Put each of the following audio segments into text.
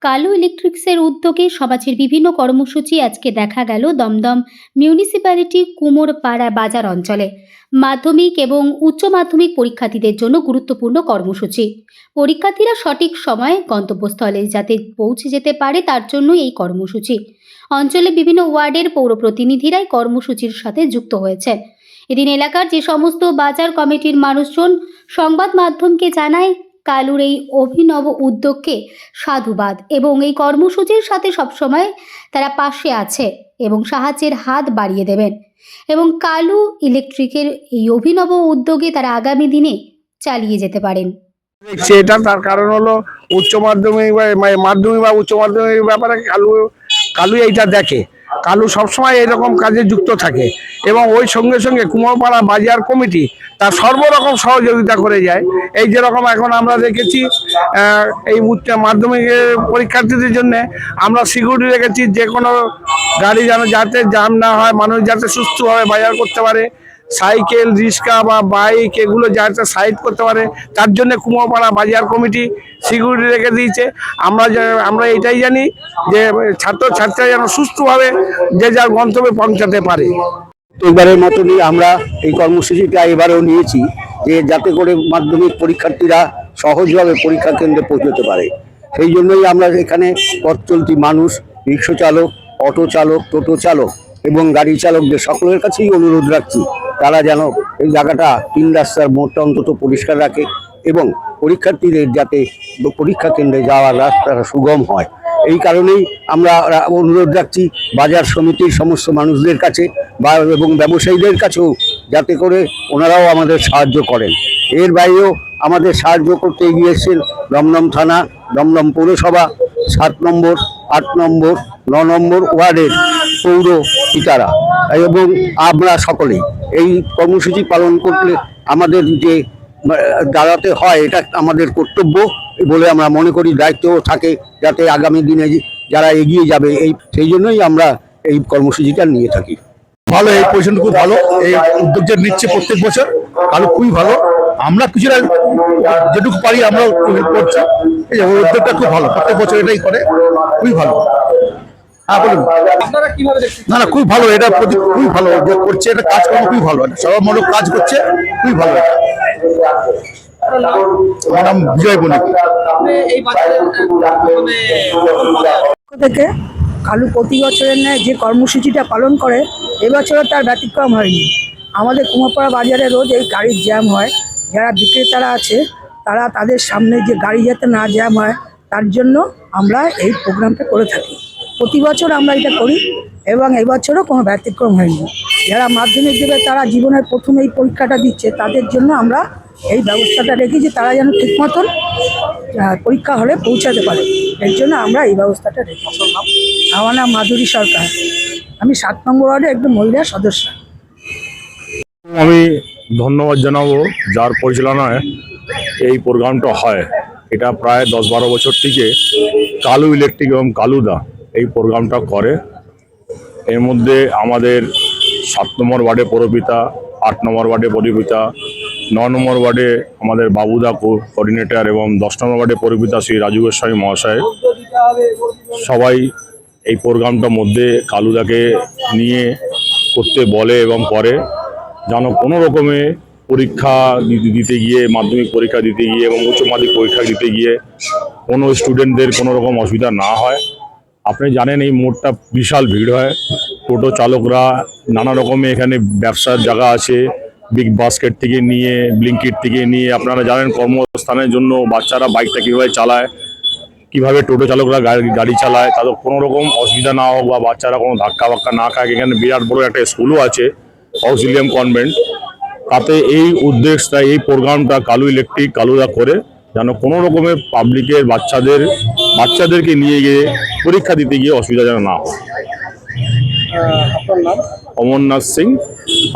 কালো ইলেকট্রিক্সের উদ্যোগে সমাজের বিভিন্ন কর্মসূচি আজকে দেখা গেল দমদম মিউনিসিপ্যালিটি কুমোরপাড়া বাজার অঞ্চলে। মাধ্যমিক এবং উচ্চ মাধ্যমিক পরীক্ষার্থীদের জন্য গুরুত্বপূর্ণ কর্মসূচি। পরীক্ষার্থীরা সঠিক সময়ে গন্তব্যস্থলে যাতে পৌঁছে যেতে পারে তার জন্য এই কর্মসূচি। অঞ্চলে বিভিন্ন ওয়ার্ডের পৌর প্রতিনিধিরাই কর্মসূচির সাথে যুক্ত হয়েছে। এদিন এলাকার যে সমস্ত বাজার কমিটির মানুষজন সংবাদ মাধ্যমকে জানায় কালুর এই অভিনব উদ্যোগকে সাধুবাদ এবং এই কর্মসূচির সাথে সবসময় তারা পাশে আছে এবং সাহায্যের হাত বাড়িয়ে দেবেন এবং কালু ইলেকট্রিকের এই অভিনব উদ্যোগে তারা আগামী দিনে চালিয়ে যেতে পারেন। সেটা তার কারণ হলো উচ্চ মাধ্যমিক মাধ্যমিক বা উচ্চ মাধ্যমিক ব্যাপারে কালু কালু এইটা দেখে। কালু সবসময় এরকম কাজে যুক্ত থাকে এবং ওই সঙ্গে সঙ্গে কুমোরপাড়া বাজার কমিটি তার সর্বরকম সহযোগিতা করে যায়। এই যেরকম এখন আমরা দেখেছি এই উচ্চ মাধ্যমিকের পরীক্ষার্থীদের জন্য আমরা সিকিউরিটি রেখেছি, যে কোনো গাড়ি যেন যাতে জ্যাম না হয়, মানুষ যাতে সুস্থভাবে বাজার করতে পারে, সাইকেল রিক্সা বা বাইক এগুলো যাতে সাইড করতে পারে তার জন্য কুমোরপাড়া বাজার কমিটি সিকিউরিটি রেখে দিয়েছে। আমরা এটাই জানি যে ছাত্রছাত্রীরা যেন সুস্থভাবে যে যার গন্তব্যে পৌঁছাতে পারে। এবারের মতনই আমরা এই কর্মসূচিটা এবারেও নিয়েছি যে যাতে করে মাধ্যমিক পরীক্ষার্থীরা সহজভাবে পরীক্ষা কেন্দ্রে পৌঁছতে পারে। সেই জন্যই আমরা এখানে পথ চলতি মানুষ, রিক্সা চালক, অটো চালক, টোটো চালক এবং গাড়ি চালকদের সকলের কাছেই অনুরোধ রাখছি তারা যেন এই জায়গাটা 3 রাস্তার মোড়টা অন্তত পরিষ্কার রাখে এবং পরীক্ষার্থীদের যাতে পরীক্ষা কেন্দ্রে যাওয়ার রাস্তাটা সুগম হয়। এই কারণেই আমরা অনুরোধ রাখছি বাজার সমিতির সমস্ত মানুষদের কাছে এবং ব্যবসায়ীদের কাছেও যাতে করে ওনারাও আমাদের সাহায্য করেন। এর বাইরেও আমাদের সাহায্য করতে এগিয়ে এসেছেন দমদম থানা, দমদম পৌরসভা, 7 নম্বর, 8 নম্বর, 9 নম্বর ওয়ার্ডের পৌর পিতারা এবং আমরা সকলেই এই কর্মসূচি পালন করলে আমাদের যে দাঁড়াতে হয় এটা আমাদের কর্তব্য বলে আমরা মনে করি, দায়িত্বও থাকে যাতে আগামী দিনে যারা এগিয়ে যাবে সেই জন্যই আমরা এই কর্মসূচিটা নিয়ে থাকি। ভালো, এই পজিশন খুব ভালো, এই উদ্যোগ যে নিচ্ছে প্রত্যেক বছর কালো খুবই ভালো। আমরা কিছুটা যেটুকু পারি আমরা হেল্প করছি। এই যে উদ্যোগটা খুব ভালো, প্রত্যেক বছর এটাই করে, খুবই ভালো। হ্যাঁ বলুন। না না, খুব ভালো, এটা খুবই ভালো যে করছে, এটা কাজকর্ম খুবই ভালো, সর্বমূলক কাজ করছে, খুবই ভালো। আমার নাম বিজয় বণিক। থেকে কালু প্রতি বছরের ন্যায় যে কর্মসূচিটা পালন করে এবছরও তার ব্যতিক্রম হয়নি। আমাদের কুমোরপাড়া বাজারে রোজ এই গাড়ির জ্যাম হয়, যারা বিক্রেতারা আছে তারা তাদের সামনে যে গাড়ি যাতে না জ্যাম হয় তার জন্য আমরা এই প্রোগ্রামটা করে থাকি। প্রতি বছর আমরা এটা করি এবং এবছরও কোনো ব্যতিক্রম হয়নি। যারা মাধ্যমিক দেবে তারা জীবনের প্রথম এই পরীক্ষাটা দিচ্ছে তাদের জন্য আমরা এই ব্যবস্থাটা রেখে যে তারা যেন ঠিক মতন পরীক্ষা হলে পৌঁছাতে পারে, এর জন্য আমরা এই ব্যবস্থাটা রেখেছি। আমার নাম মাধুরী সরকার, আমি 7 নম্বর ওয়ার্ডে একজন মহিলা সদস্য। আমি ধন্যবাদ জানাবো যার পরিচালনায় এই প্রোগ্রামটা হয়। এটা প্রায় 10-12 বছর থেকে কালু ইলেকট্রিক এবং কালুদা এই প্রোগ্রামটা করে। এর মধ্যে আমাদের 7 নম্বর ওয়ার্ডে পৌরপিতা, 8 নম্বর ওয়ার্ডে পৌরপিতা, 9 নম্বর ওয়ার্ডে আমাদের বাবুদা কোঅর্ডিনেটর এবং 10 নম্বর ওয়ার্ডে পৌরপিতা শ্রী রাজু গোস্বামী মহাশয় সবাই এই প্রোগ্রামটার মধ্যে কালুদাকে নিয়ে করতে বলে এবং করে, যেন কোনো রকমে পরীক্ষা দিতে গিয়ে, মাধ্যমিক পরীক্ষা দিতে গিয়ে এবং উচ্চ মাধ্যমিক পরীক্ষা দিতে গিয়ে কোনো স্টুডেন্টদের কোনো রকম অসুবিধা না হয়। আপনি জানেন এই মোড়টা বিশাল ভিড় হয়, টোটো চালকরা নানা রকমের এখানে ব্যবসার জায়গা আছে, বিগ বাস্কেট থেকে নিয়ে ব্লিঙ্কিট থেকে নিয়ে আপনারা জানেন কর্মস্থানের জন্য বাচ্চারা বাইকটা কীভাবে চালায়, কীভাবে টোটো চালকরা গাড়ি চালায়, তাদের কোনো রকম অসুবিধা না হোক বা বাচ্চারা কোনো ধাক্কা বাক্কা না খায়। এখানে বিরাট বড় একটা স্কুলও আছে, অক্সিলিয়াম কনভেন্ট। তাতে এই উদ্দেশ্যটা, এই প্রোগ্রামটা কালু ইলেকট্রিক কালুদা করে যেন কোনো রকমের পাবলিকের বাচ্চাদেরকে নিয়ে গিয়ে পরীক্ষা দিতে গিয়ে অসুবিধা যেন না হয়। অমরনাথ সিং,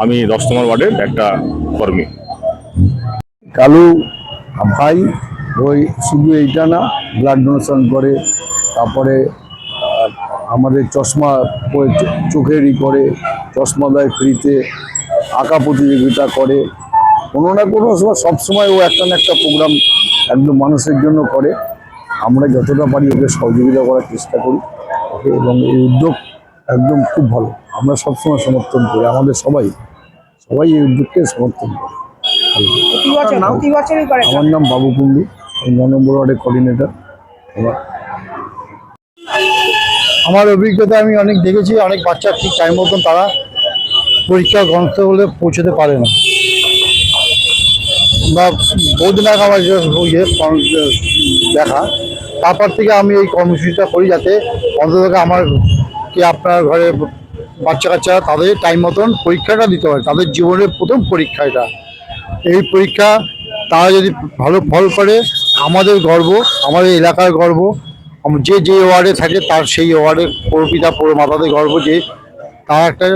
আমি 10 নম্বর ওয়ার্ডের একটা কর্মী। কালু ভাই ওই শুধু এইটা না, ব্লাড ডোনেশন করে, তারপরে আমাদের চশমা চোখেরই করে, চশমা দেয় ফ্রিতে, আঁকা প্রতিযোগিতা করে, কোনো না কোনো সময় সবসময় ও একটা না একটা প্রোগ্রাম একদম মানুষের জন্য করে। আমরা যতটা পারি ওকে সহযোগিতা করার চেষ্টা করি এবং এই উদ্যোগ একদম খুব ভালো। আমরা সবসময় সমর্থন করি, আমাদের সবাই এই উদ্যোগকে সমর্থন করি। প্রতি বছরই করে। আমার নাম বাবু কুন্ডু, 9 নম্বর ওয়ার্ডের কোঅর্ডিনেটর। আমার অভিজ্ঞতা আমি অনেক দেখেছি, অনেক বাচ্চা ঠিক টাইম মতন তারা পরীক্ষা গন্তব্যে পৌঁছতে পারে না, বা বহুদিন আগে আমার দেখা, তারপর থেকে আমি এই কর্মসূচিটা করি যাতে অন্তত আমার কি আপনার ঘরে বাচ্চা কাচ্চা তাদের টাইম মতন পরীক্ষাটা দিতে পারে। তাদের জীবনের প্রথম পরীক্ষা এটা। এই পরীক্ষা তারা যদি ভালো ফল করে আমাদের গর্ব, আমাদের এলাকার গর্ব, যে ওয়ার্ডে থাকে তার সেই ওয়ার্ডের পৌরপিতা পৌরমাতাদের গর্ব যে তারা একটা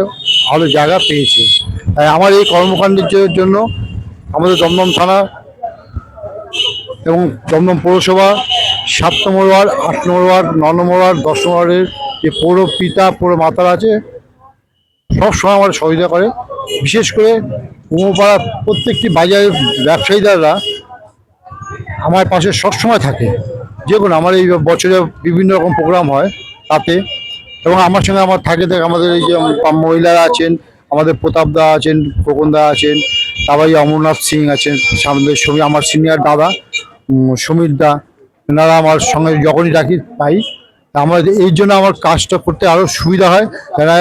ভালো জায়গা পেয়েছে। তাই আমার এই কর্মকাণ্ডের জন্য আমাদের দমদম থানা এবং দমদম পৌরসভা 7 নম্বর ওয়ার্ড, 8 নম্বর ওয়ার্ড, 9 নম্বর ওয়ার্ড, 10 নম্বর ওয়ার্ডের যে পৌরপিতা পৌরমাতারা আছে সবসময় আমার সহযোগিতা করে। বিশেষ করে কুমোরপাড়ার প্রত্যেকটি বাজারের ব্যবসায়ীদাররা আমার পাশে সবসময় থাকে। যে কোনো আমার এই বছরে বিভিন্ন রকম প্রোগ্রাম হয় তাতে, এবং আমার সঙ্গে আমার থাকে আমাদের এই যে মহিলারা আছেন, আমাদের প্রতাপদা আছেন, খোকনদা আছেন, তারপরে অমরনাথ সিং আছেন, আমাদের আমার সিনিয়র দাদা সমীর দা, এনারা আমার সঙ্গে যখনই ডাকি পাই। আমার এই জন্য আমার কাজটা করতে আরও সুবিধা হয়। যারা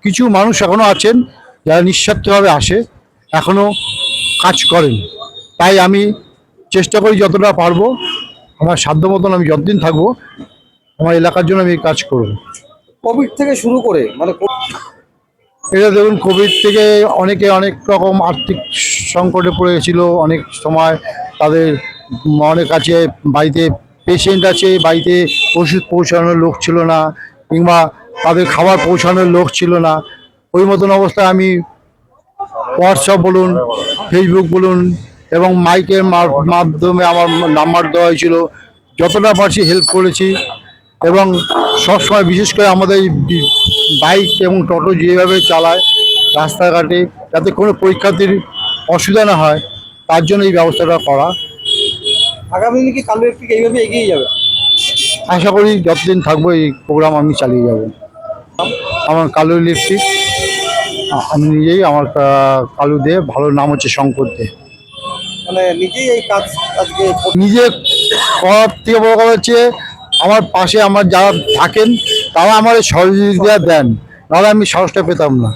কিছু মানুষ এখনও আছেন যারা নিঃস্বার্থভাবে আসে, এখনও কাজ করেন, তাই আমি চেষ্টা করি যতটা পারবো, আমার সাধ্য মতন আমি যতদিন থাকবো আমার এলাকার জন্য আমি কাজ করব। কোভিড থেকে শুরু করে এটা দেখুন, কোভিড থেকে অনেকে অনেক রকম আর্থিক সংকটে পড়ে গেছিলো। অনেক সময় তাদের অনেক কাছে বাড়িতে পেশেন্ট আছে, বাড়িতে ওষুধ পৌঁছানোর লোক ছিল না, কিংবা তাদের খাবার পৌঁছানোর লোক ছিল না। ওই মতন অবস্থায় আমি হোয়াটসঅ্যাপ বলুন, ফেসবুক বলুন এবং মাইকের মাধ্যমে আমার নাম্বার দেওয়া হয়েছিল, যতটা পারছি হেল্প করেছি। এবং সবসময় বিশেষ করে আমাদের বাইক এবং টোটো যেভাবে চালায় রাস্তাঘাটে, যাতে কোনো পরীক্ষার্থীর অসুবিধা না হয় তার জন্য এই ব্যবস্থাটা করা। আগামী দিনে কি কালো ইলেকট্রিক এইভাবে এগিয়ে যাবে? আশা করি যতদিন থাকবো এই প্রোগ্রাম আমি চালিয়ে যাব। আমার কালো ইলেকট্রিক, আমি নিজেই আমার কালু দে, ভালো নাম হচ্ছে শঙ্কর দে। মানে নিজেই এই কাজ আজকে নিজে করার থেকে বড় কথা হচ্ছে আমার পাশে আমার যারা থাকেন তারা আমার সহযোগিতা দেন, নাহলে আমি সাহসটা পেতাম না।